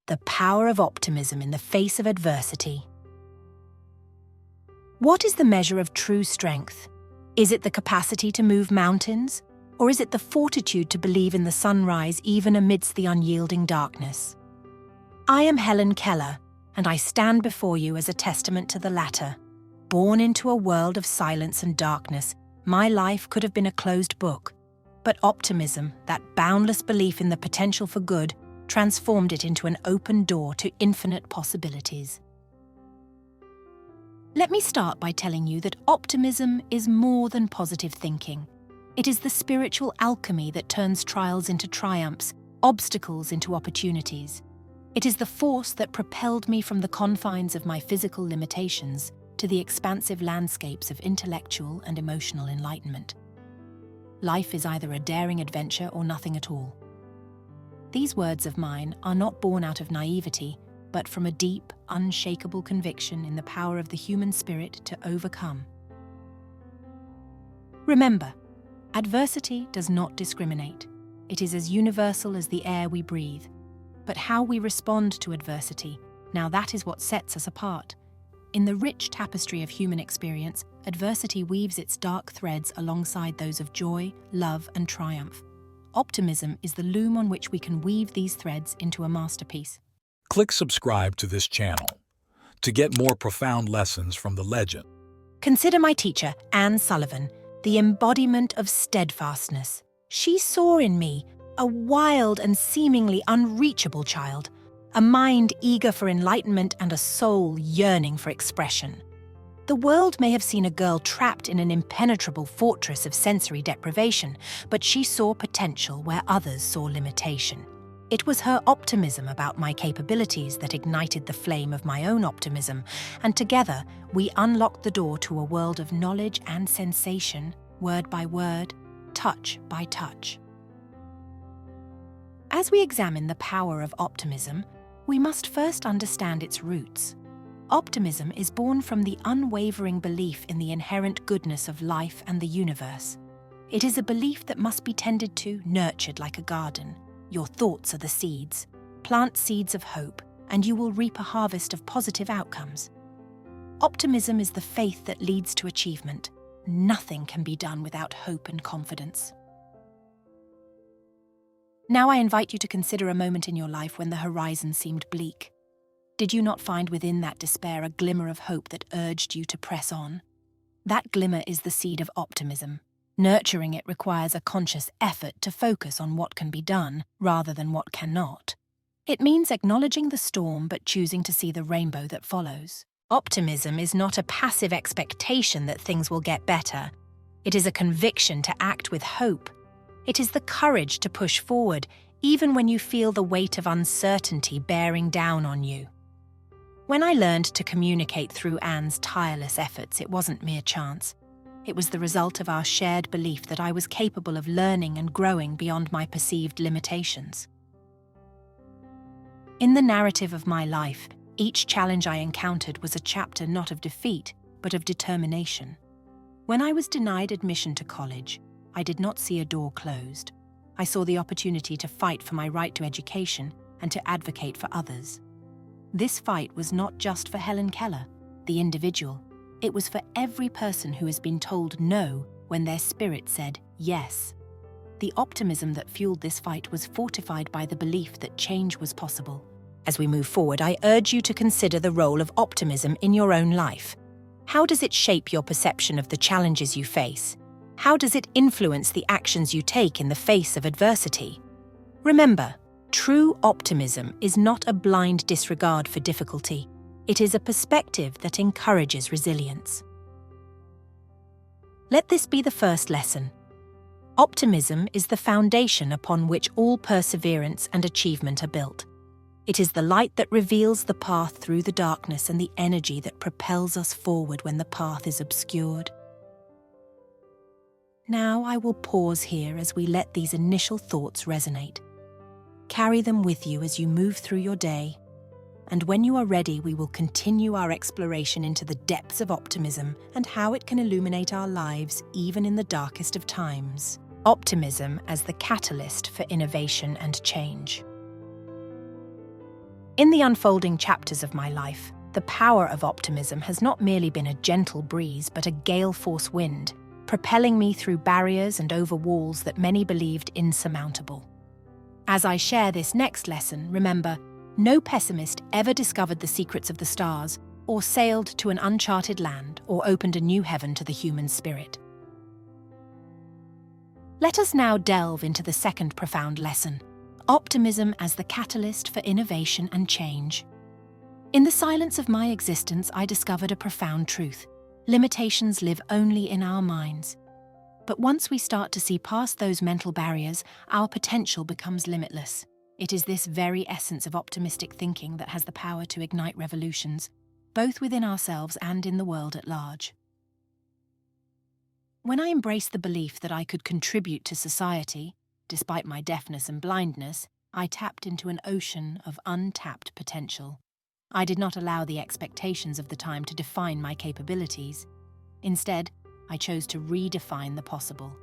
the power of optimism in the face of adversity. What is the measure of true strength? Is it the capacity to move mountains, or is it the fortitude to believe in the sunrise even amidst the unyielding darkness? I am Helen Keller, and I stand before you as a testament to the latter. Born into a world of silence and darkness, my life could have been a closed book, but optimism, that boundless belief in the potential for good, transformed it into an open door to infinite possibilities. Let me start by telling you that optimism is more than positive thinking. It is the spiritual alchemy that turns trials into triumphs, obstacles into opportunities. It is the force that propelled me from the confines of my physical limitations to the expansive landscapes of intellectual and emotional enlightenment. Life is either a daring adventure or nothing at all. These words of mine are not born out of naivety, but from a deep, unshakable conviction in the power of the human spirit to overcome. Remember, adversity does not discriminate. It is as universal as the air we breathe. But how we respond to adversity, now that is what sets us apart. In the rich tapestry of human experience, adversity weaves its dark threads alongside those of joy, love, and triumph. Optimism is the loom on which we can weave these threads into a masterpiece. Click subscribe to this channel to get more profound lessons from the legend. Consider my teacher, Anne Sullivan, the embodiment of steadfastness. She saw in me a wild and seemingly unreachable child, a mind eager for enlightenment and a soul yearning for expression. The world may have seen a girl trapped in an impenetrable fortress of sensory deprivation, but she saw potential where others saw limitation. It was her optimism about my capabilities that ignited the flame of my own optimism, and together we unlocked the door to a world of knowledge and sensation, word by word, touch by touch. As we examine the power of optimism, we must first understand its roots. Optimism is born from the unwavering belief in the inherent goodness of life and the universe. It is a belief that must be tended to, nurtured like a garden. Your thoughts are the seeds. Plant seeds of hope, and you will reap a harvest of positive outcomes. Optimism is the faith that leads to achievement. Nothing can be done without hope and confidence. Now I invite you to consider a moment in your life when the horizon seemed bleak. Did you not find within that despair a glimmer of hope that urged you to press on? That glimmer is the seed of optimism. Nurturing it requires a conscious effort to focus on what can be done rather than what cannot. It means acknowledging the storm but choosing to see the rainbow that follows. Optimism is not a passive expectation that things will get better. It is a conviction to act with hope. It is the courage to push forward, even when you feel the weight of uncertainty bearing down on you. When I learned to communicate through Anne's tireless efforts, it wasn't mere chance. It was the result of our shared belief that I was capable of learning and growing beyond my perceived limitations. In the narrative of my life, each challenge I encountered was a chapter not of defeat, but of determination. When I was denied admission to college, I did not see a door closed. I saw the opportunity to fight for my right to education and to advocate for others. This fight was not just for Helen Keller, the individual. It was for every person who has been told no when their spirit said yes. The optimism that fueled this fight was fortified by the belief that change was possible. As we move forward, I urge you to consider the role of optimism in your own life. How does it shape your perception of the challenges you face? How does it influence the actions you take in the face of adversity? Remember, true optimism is not a blind disregard for difficulty. It is a perspective that encourages resilience. Let this be the first lesson. Optimism is the foundation upon which all perseverance and achievement are built. It is the light that reveals the path through the darkness and the energy that propels us forward when the path is obscured. Now I will pause here as we let these initial thoughts resonate. Carry them with you as you move through your day, and when you are ready, we will continue our exploration into the depths of optimism and how it can illuminate our lives even in the darkest of times. Optimism as the catalyst for innovation and change. In the unfolding chapters of my life, the power of optimism has not merely been a gentle breeze but a gale-force wind, propelling me through barriers and over walls that many believed insurmountable. As I share this next lesson, remember, no pessimist ever discovered the secrets of the stars, or sailed to an uncharted land, or opened a new heaven to the human spirit. Let us now delve into the second profound lesson: optimism as the catalyst for innovation and change. In the silence of my existence, I discovered a profound truth. Limitations live only in our minds. But once we start to see past those mental barriers, our potential becomes limitless. It is this very essence of optimistic thinking that has the power to ignite revolutions, both within ourselves and in the world at large. When I embraced the belief that I could contribute to society, despite my deafness and blindness, I tapped into an ocean of untapped potential. I did not allow the expectations of the time to define my capabilities. Instead, I chose to redefine the possible.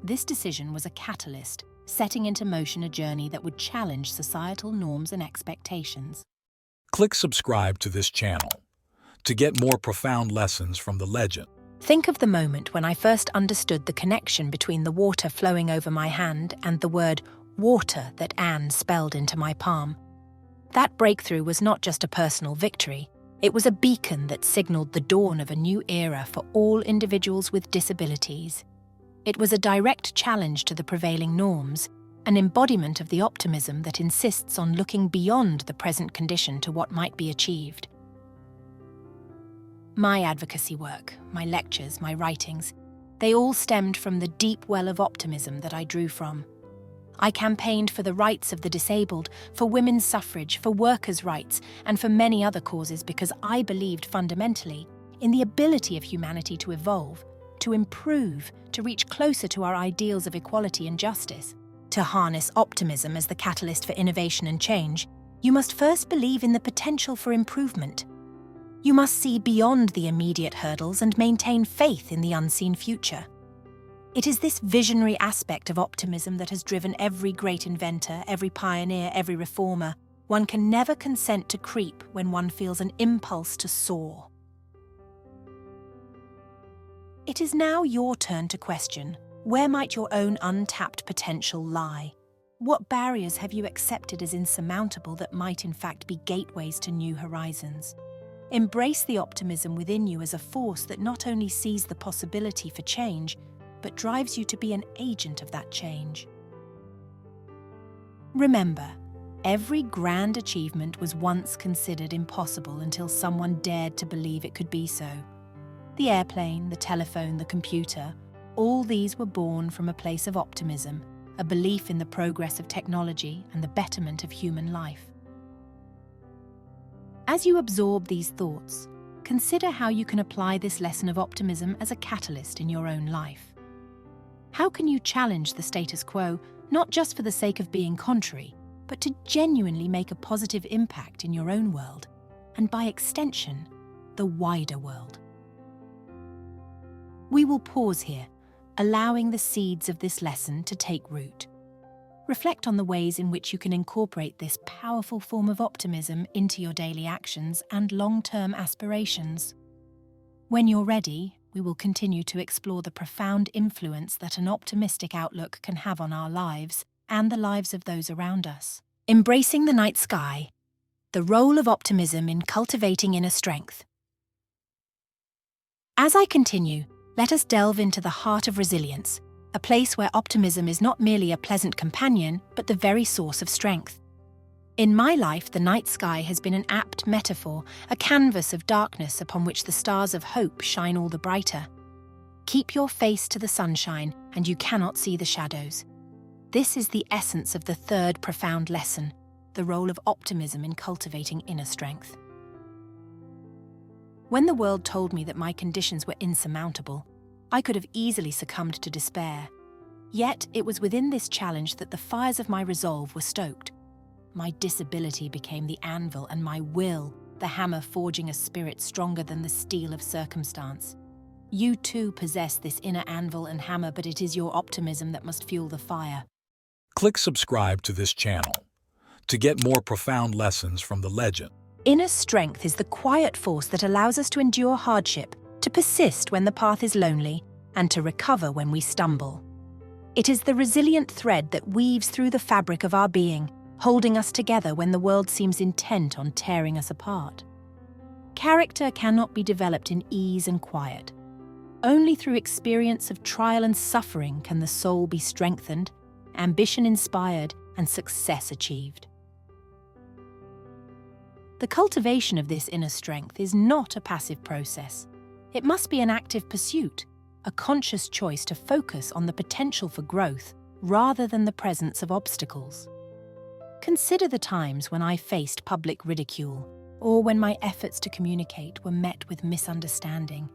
This decision was a catalyst, setting into motion a journey that would challenge societal norms and expectations. Click subscribe to this channel to get more profound lessons from the legend. Think of the moment when I first understood the connection between the water flowing over my hand and the word water that Anne spelled into my palm. That breakthrough was not just a personal victory, it was a beacon that signaled the dawn of a new era for all individuals with disabilities. It was a direct challenge to the prevailing norms, an embodiment of the optimism that insists on looking beyond the present condition to what might be achieved. My advocacy work, my lectures, my writings, they all stemmed from the deep well of optimism that I drew from. I campaigned for the rights of the disabled, for women's suffrage, for workers' rights, and for many other causes because I believed fundamentally in the ability of humanity to evolve, to improve, to reach closer to our ideals of equality and justice. To harness optimism as the catalyst for innovation and change, you must first believe in the potential for improvement. You must see beyond the immediate hurdles and maintain faith in the unseen future. It is this visionary aspect of optimism that has driven every great inventor, every pioneer, every reformer. One can never consent to creep when one feels an impulse to soar. It is now your turn to question, where might your own untapped potential lie? What barriers have you accepted as insurmountable that might in fact be gateways to new horizons? Embrace the optimism within you as a force that not only sees the possibility for change, but drives you to be an agent of that change. Remember, every grand achievement was once considered impossible until someone dared to believe it could be so. The airplane, the telephone, the computer, all these were born from a place of optimism, a belief in the progress of technology and the betterment of human life. As you absorb these thoughts, consider how you can apply this lesson of optimism as a catalyst in your own life. How can you challenge the status quo, not just for the sake of being contrary, but to genuinely make a positive impact in your own world, and by extension, the wider world? We will pause here, allowing the seeds of this lesson to take root. Reflect on the ways in which you can incorporate this powerful form of optimism into your daily actions and long-term aspirations. When you're ready, we will continue to explore the profound influence that an optimistic outlook can have on our lives and the lives of those around us. Embracing the night sky, the role of optimism in cultivating inner strength. As I continue, let us delve into the heart of resilience, a place where optimism is not merely a pleasant companion, but the very source of strength. In my life, the night sky has been an apt metaphor, a canvas of darkness upon which the stars of hope shine all the brighter. Keep your face to the sunshine, and you cannot see the shadows. This is the essence of the third profound lesson, the role of optimism in cultivating inner strength. When the world told me that my conditions were insurmountable, I could have easily succumbed to despair. Yet it was within this challenge that the fires of my resolve were stoked. My disability became the anvil and my will, the hammer forging a spirit stronger than the steel of circumstance. You too possess this inner anvil and hammer, but it is your optimism that must fuel the fire. Click subscribe to this channel to get more profound lessons from the legend. Inner strength is the quiet force that allows us to endure hardship, to persist when the path is lonely, and to recover when we stumble. It is the resilient thread that weaves through the fabric of our being, holding us together when the world seems intent on tearing us apart. Character cannot be developed in ease and quiet. Only through experience of trial and suffering can the soul be strengthened, ambition inspired, and success achieved. The cultivation of this inner strength is not a passive process. It must be an active pursuit, a conscious choice to focus on the potential for growth rather than the presence of obstacles. Consider the times when I faced public ridicule, or when my efforts to communicate were met with misunderstanding.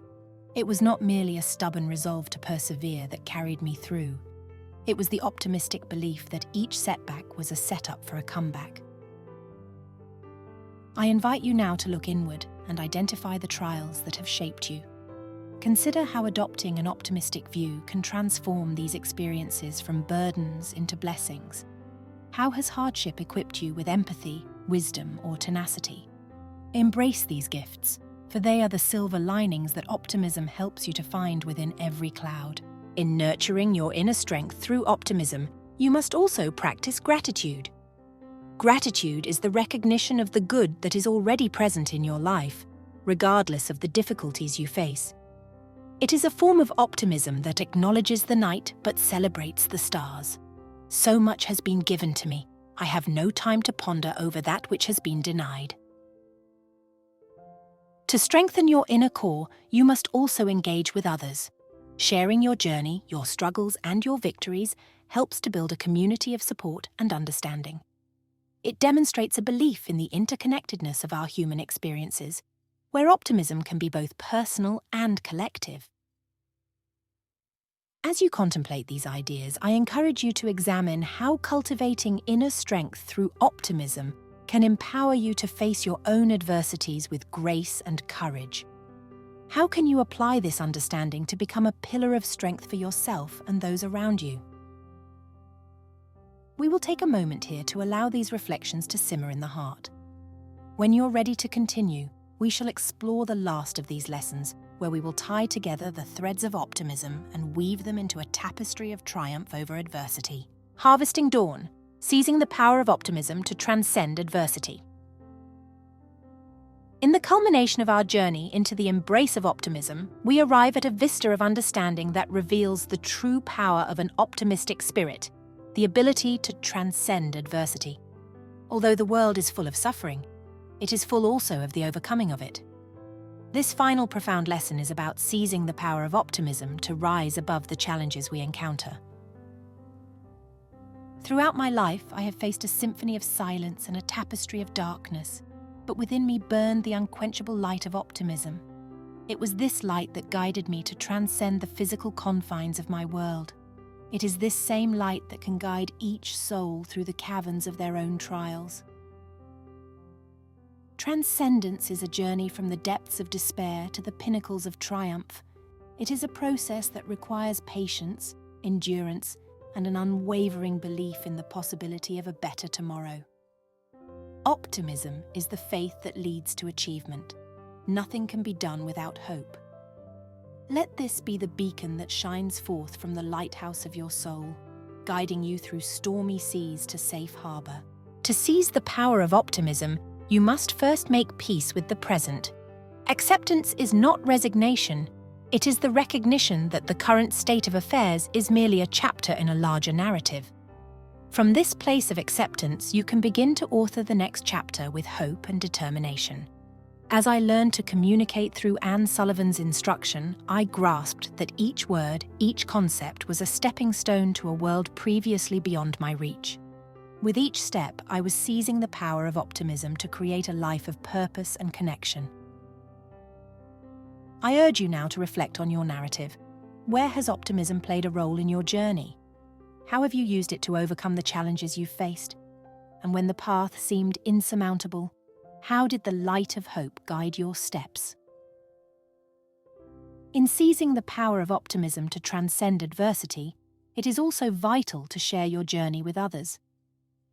It was not merely a stubborn resolve to persevere that carried me through. It was the optimistic belief that each setback was a setup for a comeback. I invite you now to look inward and identify the trials that have shaped you. Consider how adopting an optimistic view can transform these experiences from burdens into blessings. How has hardship equipped you with empathy, wisdom, or tenacity? Embrace these gifts, for they are the silver linings that optimism helps you to find within every cloud. In nurturing your inner strength through optimism, you must also practice gratitude. Gratitude is the recognition of the good that is already present in your life, regardless of the difficulties you face. It is a form of optimism that acknowledges the night but celebrates the stars. So much has been given to me. I have no time to ponder over that which has been denied. To strengthen your inner core, you must also engage with others. Sharing your journey, your struggles, and your victories helps to build a community of support and understanding. It demonstrates a belief in the interconnectedness of our human experiences, where optimism can be both personal and collective. As you contemplate these ideas, I encourage you to examine how cultivating inner strength through optimism can empower you to face your own adversities with grace and courage. How can you apply this understanding to become a pillar of strength for yourself and those around you? We will take a moment here to allow these reflections to simmer in the heart. When you're ready to continue, we shall explore the last of these lessons, where we will tie together the threads of optimism and weave them into a tapestry of triumph over adversity. Harvesting Dawn, seizing the power of optimism to transcend adversity. In the culmination of our journey into the embrace of optimism, we arrive at a vista of understanding that reveals the true power of an optimistic spirit, the ability to transcend adversity. Although the world is full of suffering, it is full also of the overcoming of it. This final profound lesson is about seizing the power of optimism to rise above the challenges we encounter. Throughout my life, I have faced a symphony of silence and a tapestry of darkness, but within me burned the unquenchable light of optimism. It was this light that guided me to transcend the physical confines of my world. It is this same light that can guide each soul through the caverns of their own trials. Transcendence is a journey from the depths of despair to the pinnacles of triumph. It is a process that requires patience, endurance, and an unwavering belief in the possibility of a better tomorrow. Optimism is the faith that leads to achievement. Nothing can be done without hope. Let this be the beacon that shines forth from the lighthouse of your soul, guiding you through stormy seas to safe harbor. To seize the power of optimism, you must first make peace with the present. Acceptance is not resignation. It is the recognition that the current state of affairs is merely a chapter in a larger narrative. From this place of acceptance, you can begin to author the next chapter with hope and determination. As I learned to communicate through Anne Sullivan's instruction, I grasped that each word, each concept was a stepping stone to a world previously beyond my reach. With each step, I was seizing the power of optimism to create a life of purpose and connection. I urge you now to reflect on your narrative. Where has optimism played a role in your journey? How have you used it to overcome the challenges you've faced? And when the path seemed insurmountable, how did the light of hope guide your steps? In seizing the power of optimism to transcend adversity, it is also vital to share your journey with others.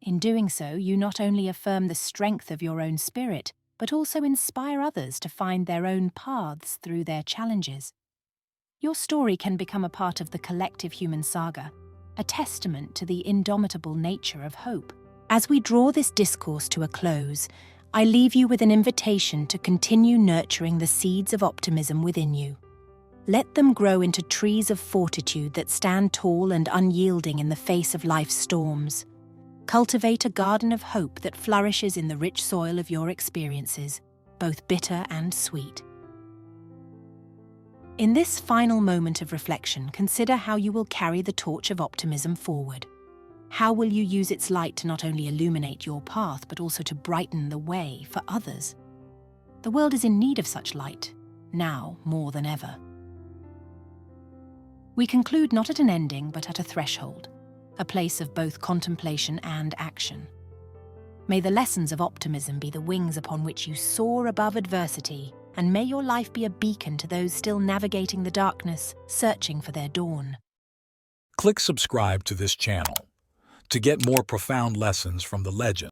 In doing so, you not only affirm the strength of your own spirit, but also inspire others to find their own paths through their challenges. Your story can become a part of the collective human saga, a testament to the indomitable nature of hope. As we draw this discourse to a close, I leave you with an invitation to continue nurturing the seeds of optimism within you. Let them grow into trees of fortitude that stand tall and unyielding in the face of life's storms. Cultivate a garden of hope that flourishes in the rich soil of your experiences, both bitter and sweet. In this final moment of reflection, consider how you will carry the torch of optimism forward. How will you use its light to not only illuminate your path, but also to brighten the way for others? The world is in need of such light, now more than ever. We conclude not at an ending, but at a threshold, a place of both contemplation and action. May the lessons of optimism be the wings upon which you soar above adversity, and may your life be a beacon to those still navigating the darkness, searching for their dawn. Click subscribe to this channel to get more profound lessons from the legend.